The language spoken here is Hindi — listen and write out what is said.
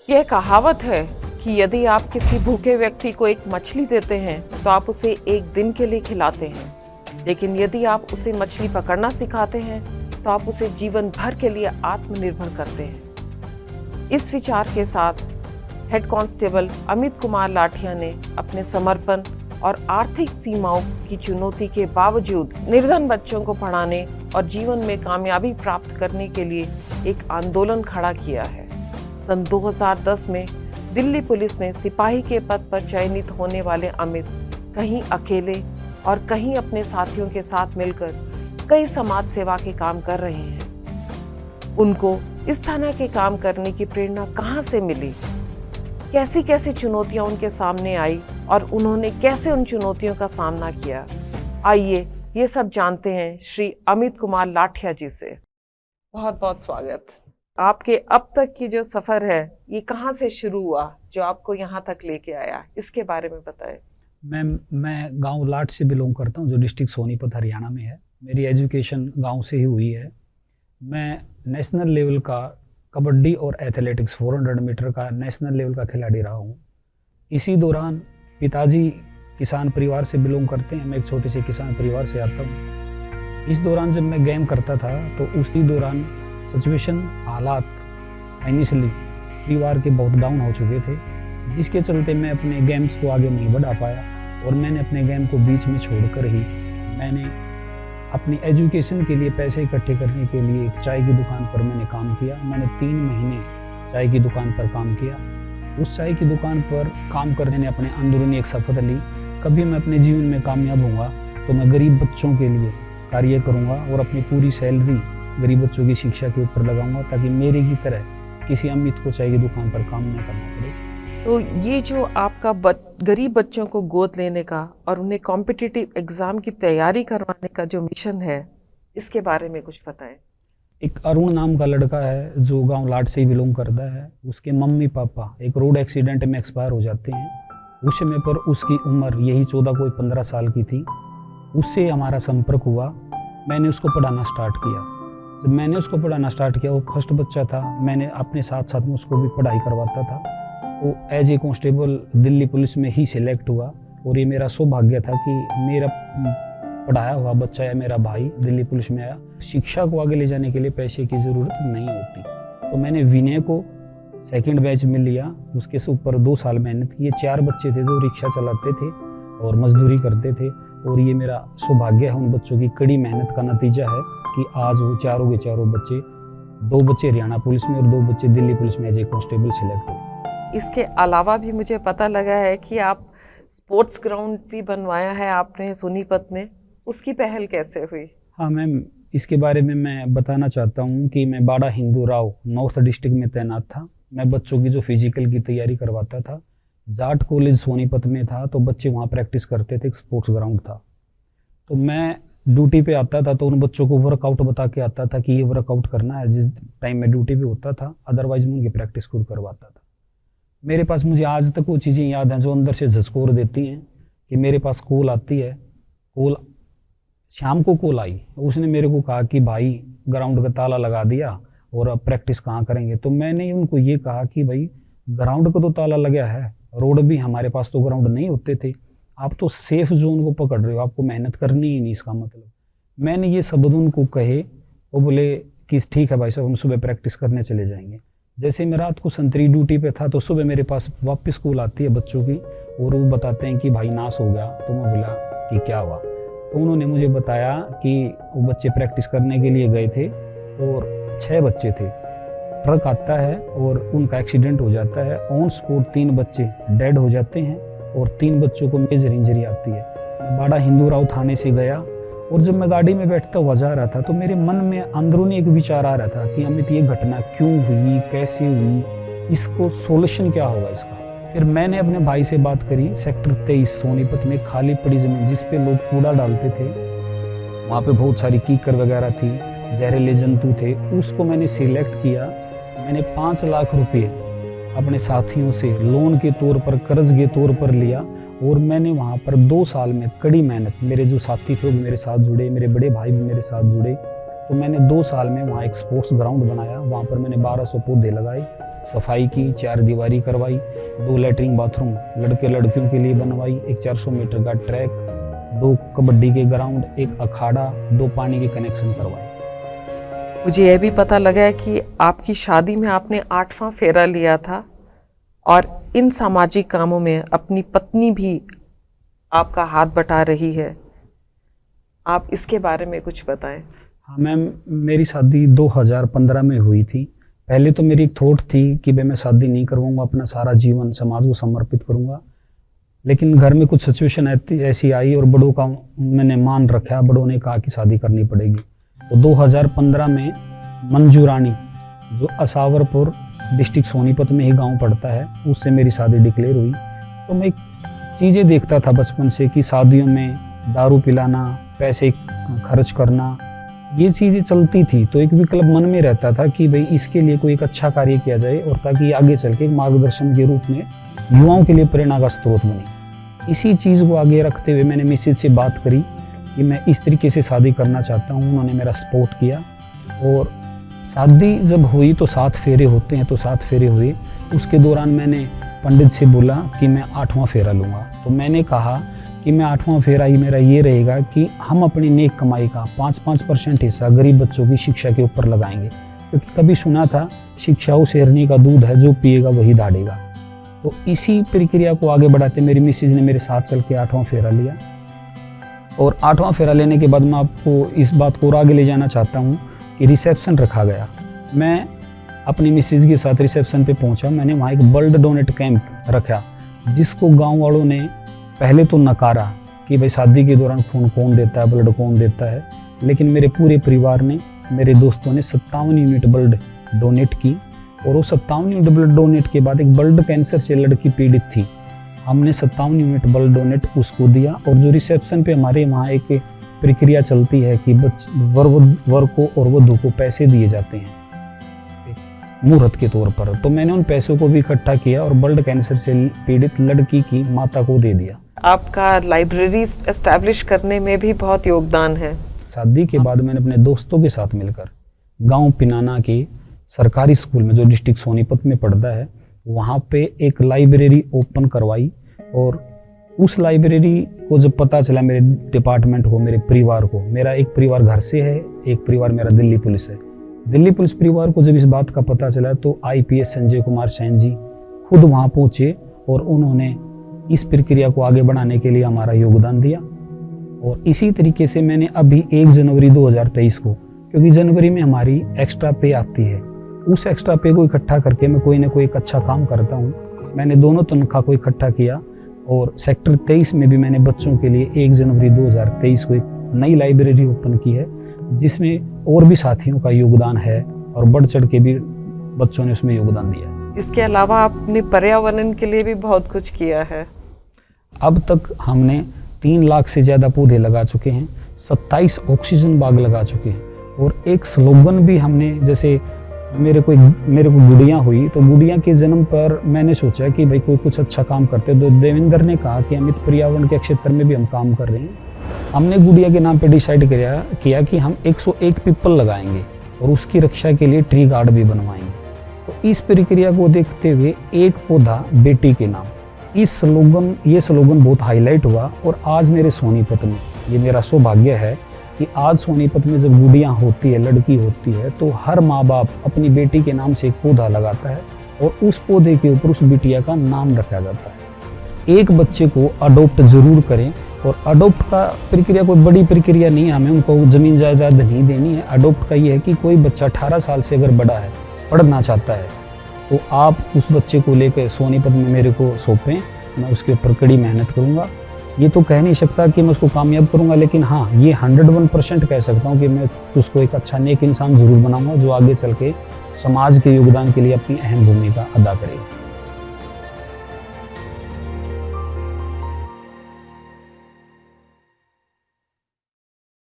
यह कहावत है कि यदि आप किसी भूखे व्यक्ति को एक मछली देते हैं तो आप उसे एक दिन के लिए खिलाते हैं, लेकिन यदि आप उसे मछली पकड़ना सिखाते हैं तो आप उसे जीवन भर के लिए आत्मनिर्भर करते हैं। इस विचार के साथ हेड कांस्टेबल अमित कुमार लाठिया ने अपने समर्पण और आर्थिक सीमाओं की चुनौती के बावजूद निर्धन बच्चों को पढ़ाने और जीवन में कामयाबी प्राप्त करने के लिए एक आंदोलन खड़ा किया है। सन 2010 में दिल्ली पुलिस ने सिपाही के पद पर चयनित होने वाले अमित कहीं अकेले और कहीं अपने साथियों के साथ मिलकर कई समाज सेवा के काम कर रहे हैं। उनको इस तरह के काम करने की प्रेरणा कहाँ से मिली, कैसी कैसी चुनौतियां उनके सामने आई और उन्होंने कैसे उन चुनौतियों का सामना किया, आइए ये सब जानते हैं श्री अमित कुमार लाठिया जी से। बहुत बहुत स्वागत। आपके अब तक की जो सफर है ये कहाँ से शुरू हुआ जो आपको यहाँ तक लेके आया, इसके बारे में बताएं। मैं गांव लाट से बिलोंग करता हूँ जो डिस्ट्रिक्ट सोनीपत हरियाणा में है। मेरी एजुकेशन गांव से ही हुई है। मैं नेशनल लेवल का कबड्डी और एथलेटिक्स 400 मीटर का नेशनल लेवल का खिलाड़ी रहा हूँ। इसी दौरान पिताजी किसान परिवार से बिलोंग करते हैं, मैं एक छोटे से किसान परिवार से आता हूँ। इस दौरान जब मैं गेम करता था तो उसी दौरान सिचुएशन हालात फाइनेंशियली परिवार के बहुत डाउन हो चुके थे, जिसके चलते मैं अपने गेम्स को आगे नहीं बढ़ा पाया और मैंने अपने गेम को बीच में छोड़कर ही मैंने अपनी एजुकेशन के लिए पैसे इकट्ठे करने के लिए एक चाय की दुकान पर मैंने काम किया। मैंने 3 महीने चाय की दुकान पर काम किया। उस चाय की दुकान पर काम करने ने अपने अंदरूनी एक शपथ ली, कभी मैं अपने जीवन में कामयाब होऊंगा तो मैं गरीब बच्चों के लिए कार्य करूंगा और अपनी पूरी सैलरी गरीब बच्चों की शिक्षा के ऊपर लगाऊंगा ताकि मेरे की तरह किसी अमित को चाय की दुकान पर काम न करना पड़े। तो ये जो आपका गरीब बच्चों को गोद लेने का और उन्हें कॉम्पिटिटिव एग्जाम की तैयारी करवाने का जो मिशन है, इसके बारे में कुछ बताएं। एक अरुण नाम का लड़का है जो गांव लाट से ही बिलोंग करता है। उसके मम्मी पापा एक रोड एक्सीडेंट में एक्सपायर हो जाते हैं। उस समय पर उसकी उम्र यही 14 कोई 15 साल की थी। उससे हमारा संपर्क हुआ। मैंने उसको पढ़ाना स्टार्ट किया। जब मैंने उसको पढ़ाना स्टार्ट किया, वो फर्स्ट बच्चा था, मैंने अपने साथ साथ में उसको भी पढ़ाई करवाता था। वो as a constable Delhi police में ही सिलेक्ट हुआ और ये मेरा सौभाग्य था कि मेरा पढ़ाया हुआ बच्चा या मेरा भाई दिल्ली पुलिस में आया। शिक्षा को आगे ले जाने के लिए पैसे की ज़रूरत नहीं होती, तो मैंने विनय को सेकंड बैच में लिया। उसके ऊपर 2 साल मेहनत की। ये 4 बच्चे थे जो रिक्शा चलाते थे और मजदूरी करते थे और ये मेरा सौभाग्य है, उन बच्चों की कड़ी मेहनत का नतीजा है कि आज वो चारों के चारों बच्चे, 2 बच्चे हरियाणा पुलिस में और 2 बच्चे दिल्ली पुलिस में एज ए कांस्टेबल सिलेक्ट हुए। इसके अलावा भी मुझे पता लगा है कि आप स्पोर्ट्स ग्राउंड भी बनवाया है आपने सोनीपत में, उसकी पहल कैसे हुई? हाँ मैम, इसके बारे में मैं बताना चाहता हूँ कि मैं बाड़ा हिंदू राव नॉर्थ डिस्ट्रिक्ट में तैनात था। मैं बच्चों की जो फिजिकल की तैयारी करवाता था। जाट कॉलेज सोनीपत में था तो बच्चे वहाँ प्रैक्टिस करते थे, एक स्पोर्ट्स ग्राउंड था। तो मैं ड्यूटी पे आता था तो उन बच्चों को वर्कआउट बता के आता था कि ये वर्कआउट करना है जिस टाइम मैं ड्यूटी पे होता था। अदरवाइज मैं उनकी प्रैक्टिस खुद करवाता था। मेरे पास, मुझे आज तक वो चीज़ें याद हैं जो अंदर से झकझोर देती हैं कि मेरे पास कॉल आती है। कॉल शाम को कॉल आई, उसने मेरे को कहा कि भाई ग्राउंड का ताला लगा दिया और अब प्रैक्टिस कहाँ करेंगे। तो मैंने उनको ये कहा कि भाई ग्राउंड का तो ताला लगा है, रोड भी हमारे पास तो ग्राउंड नहीं होते थे, आप तो सेफ जोन को पकड़ रहे हो, आपको मेहनत करनी ही नहीं इसका मतलब। मैंने ये शब्द उनको कहे, वो बोले कि ठीक है भाई साहब, हम सुबह प्रैक्टिस करने चले जाएंगे। जैसे मैं रात को संतरी ड्यूटी पे था तो सुबह मेरे पास वापस कॉल आती है बच्चों की और वो बताते हैं कि भाई नाश हो गया। तो मैं बोला कि क्या हुआ? तो उन्होंने मुझे बताया कि वो बच्चे प्रैक्टिस करने के लिए गए थे और 6 बच्चे थे। ट्रक आता है और उनका एक्सीडेंट हो जाता है। ऑन स्पॉट 3 बच्चे डेड हो जाते हैं और 3 बच्चों को मेजर इंजरी आती है। मैं बाड़ा हिंदू राव थाने से गया और जब मैं गाड़ी में बैठता हुआ जा रहा था तो मेरे मन में अंदरूनी एक विचार आ रहा था कि अमित ये घटना क्यों हुई, कैसे हुई, इसको सोल्यूशन क्या होगा इसका। फिर मैंने अपने भाई से बात करी। सेक्टर 23 सोनीपत में खाली पड़ी ज़मीन जिस पे लोग कूड़ा डालते थे, वहाँ पे बहुत सारी कीकर वगैरह थी, जहरीले जंतु थे, उसको मैंने सिलेक्ट किया। मैंने 5 लाख रुपए अपने साथियों से लोन के तौर पर, कर्ज के तौर पर लिया और मैंने वहाँ पर 2 साल में कड़ी मेहनत, मेरे जो साथी थे वो मेरे साथ जुड़े, मेरे बड़े भाई भी मेरे साथ जुड़े, तो मैंने 2 साल में वहाँ एक स्पोर्ट्स ग्राउंड बनाया। वहाँ पर मैंने 1200 पौधे लगाए, सफाई की, 4 दीवारी करवाई, 2 लैट्रिन बाथरूम लड़के लड़कियों के लिए बनवाई, एक 400 मीटर का ट्रैक, 2 कबड्डी के ग्राउंड, एक अखाड़ा, 2 पानी के कनेक्शन करवाए। मुझे यह भी पता लगा है कि आपकी शादी में आपने 8वां फेरा लिया था और इन सामाजिक कामों में अपनी पत्नी भी आपका हाथ बटा रही है। आप इसके बारे में कुछ बताएं। हाँ मैम, मेरी शादी 2015 में हुई थी। पहले तो मेरी एक थॉट थी कि भाई मैं शादी नहीं करवाऊंगा, अपना सारा जीवन समाज को समर्पित करूंगा। लेकिन घर में कुछ सिचुएशन ऐसी आई और बड़ों का मैंने मान रखा, बड़ों ने कहा कि शादी करनी पड़ेगी। तो 2015 में मंजू रानी, जो असावरपुर डिस्ट्रिक्ट सोनीपत में ही गांव पड़ता है, उससे मेरी शादी डिक्लेयर हुई। तो मैं चीज़ें देखता था बचपन से कि शादियों में दारू पिलाना, पैसे खर्च करना, ये चीज़ें चलती थी। तो एक विकल्प मन में रहता था कि भाई इसके लिए कोई एक अच्छा कार्य किया जाए और ताकि आगे चल के एक मार्गदर्शन के रूप में युवाओं के लिए प्रेरणा का स्रोत बने। इसी चीज़ को आगे रखते हुए मैंने मिसेज से बात करी कि मैं इस तरीके से शादी करना चाहता हूँ। उन्होंने मेरा सपोर्ट किया और शादी जब हुई तो 7 फेरे होते हैं, तो 7 फेरे हुए। उसके दौरान मैंने पंडित से बोला कि मैं 8वां फेरा लूँगा। तो मैंने कहा कि मैं 8वां फेरा ही मेरा ये रहेगा कि हम अपनी नेक कमाई का 5% हिस्सा गरीब बच्चों की शिक्षा के ऊपर लगाएंगे, क्योंकि कभी सुना था शिक्षा उस शेरनी का दूध है जो पिएगा वही दाढ़ेगा। तो इसी प्रक्रिया को आगे बढ़ाते मेरी मिसेज ने मेरे साथ चल के 8वां फेरा लिया। और 8वां फेरा लेने के बाद मैं आपको इस बात को और आगे ले जाना चाहता हूँ कि रिसेप्शन रखा गया। मैं अपनी मिसेज के साथ रिसेप्शन पे पहुंचा। मैंने वहाँ एक ब्लड डोनेट कैंप रखा, जिसको गांव वालों ने पहले तो नकारा कि भाई शादी के दौरान खून कौन देता है, ब्लड कौन देता है। लेकिन मेरे पूरे परिवार ने, मेरे दोस्तों ने 57 यूनिट ब्लड डोनेट की। और वो 57 यूनिट ब्लड डोनेट के बाद एक ब्लड कैंसर से लड़की पीड़ित थी, हमने 57 यूनिट ब्लड डोनेट उसको दिया। और जो रिसेप्शन पे हमारे वहाँ एक प्रक्रिया चलती है कि वर को और वधू को पैसे दिए जाते हैं मुहूर्त के तौर पर, तो मैंने उन पैसों को भी इकट्ठा किया और ब्लड कैंसर से पीड़ित लड़की की माता को दे दिया। आपका लाइब्रेरी एस्टैब्लिश करने में भी बहुत योगदान है। शादी के बाद मैंने अपने दोस्तों के साथ मिलकर गांव पिनाना के सरकारी स्कूल में, जो डिस्ट्रिक्ट सोनीपत में पड़ता है, वहाँ पे एक लाइब्रेरी ओपन करवाई। और उस लाइब्रेरी को जब पता चला मेरे डिपार्टमेंट को, मेरे परिवार को, मेरा एक परिवार घर से है, एक परिवार मेरा दिल्ली पुलिस है, दिल्ली पुलिस परिवार को जब इस बात का पता चला तो IPS संजय कुमार सैन जी खुद वहाँ पहुँचे और उन्होंने इस प्रक्रिया को आगे बढ़ाने के लिए हमारा योगदान दिया। और इसी तरीके से मैंने अभी 1 जनवरी 2023 को, क्योंकि जनवरी में हमारी एक्स्ट्रा पे आती है, उस एक्स्ट्रा पे को इकट्ठा करके मैं कोई ना कोई एक अच्छा काम करता हूँ। मैंने दोनों तनख्वाह को इकट्ठा किया और सेक्टर 23 में भी मैंने बच्चों के लिए 1 जनवरी 2023 को एक नई लाइब्रेरी ओपन की है, जिसमें और भी साथियों का योगदान है और बढ़ चढ़ के भी बच्चों ने उसमें योगदान दिया है। इसके अलावा आपने पर्यावरण के लिए भी बहुत कुछ किया है। अब तक हमने 3 लाख से ज़्यादा पौधे लगा चुके हैं, 27 ऑक्सीजन बाग लगा चुके हैं। और एक स्लोगन भी हमने, जैसे मेरे को गुड़िया हुई, तो गुड़िया के जन्म पर मैंने सोचा कि भाई कोई कुछ अच्छा काम करते, तो देवेंद्र ने कहा कि अमित पर्यावरण के क्षेत्र में भी हम काम कर रहे हैं। हमने गुड़िया के नाम पे डिसाइड किया कि हम 101 पीपल लगाएंगे और उसकी रक्षा के लिए ट्री गार्ड भी बनवाएंगे। तो इस प्रक्रिया को देखते हुए एक पौधा बेटी के नाम, ये स्लोगन बहुत हाईलाइट हुआ। और आज मेरे सोनीपत में ये मेरा सौभाग्य है कि आज सोनीपत में जब गुड़िया होती है, लड़की होती है, तो हर माँ बाप अपनी बेटी के नाम से एक पौधा लगाता है और उस पौधे के ऊपर उस बिटिया का नाम रखा जाता है। एक बच्चे को अडॉप्ट जरूर करें। और अडॉप्ट का प्रक्रिया कोई बड़ी प्रक्रिया नहीं है, हमें उनको ज़मीन जायदाद नहीं देनी है। अडॉप्ट का ये है कि कोई बच्चा 18 साल से अगर बड़ा है, पढ़ना चाहता है, तो आप उस बच्चे को लेकर सोनीपत में मेरे को सौंपें, मैं उसके ऊपर कड़ी मेहनत करूँगा। ये तो कह नहीं सकता कि मैं उसको कामयाब करूँगा, लेकिन हाँ, ये 101% कह सकता हूँ कि मैं उसको एक अच्छा नेक इंसान ज़रूर बनाऊँगा, जो आगे चल के समाज के योगदान के लिए अपनी अहम भूमिका अदा करेगा।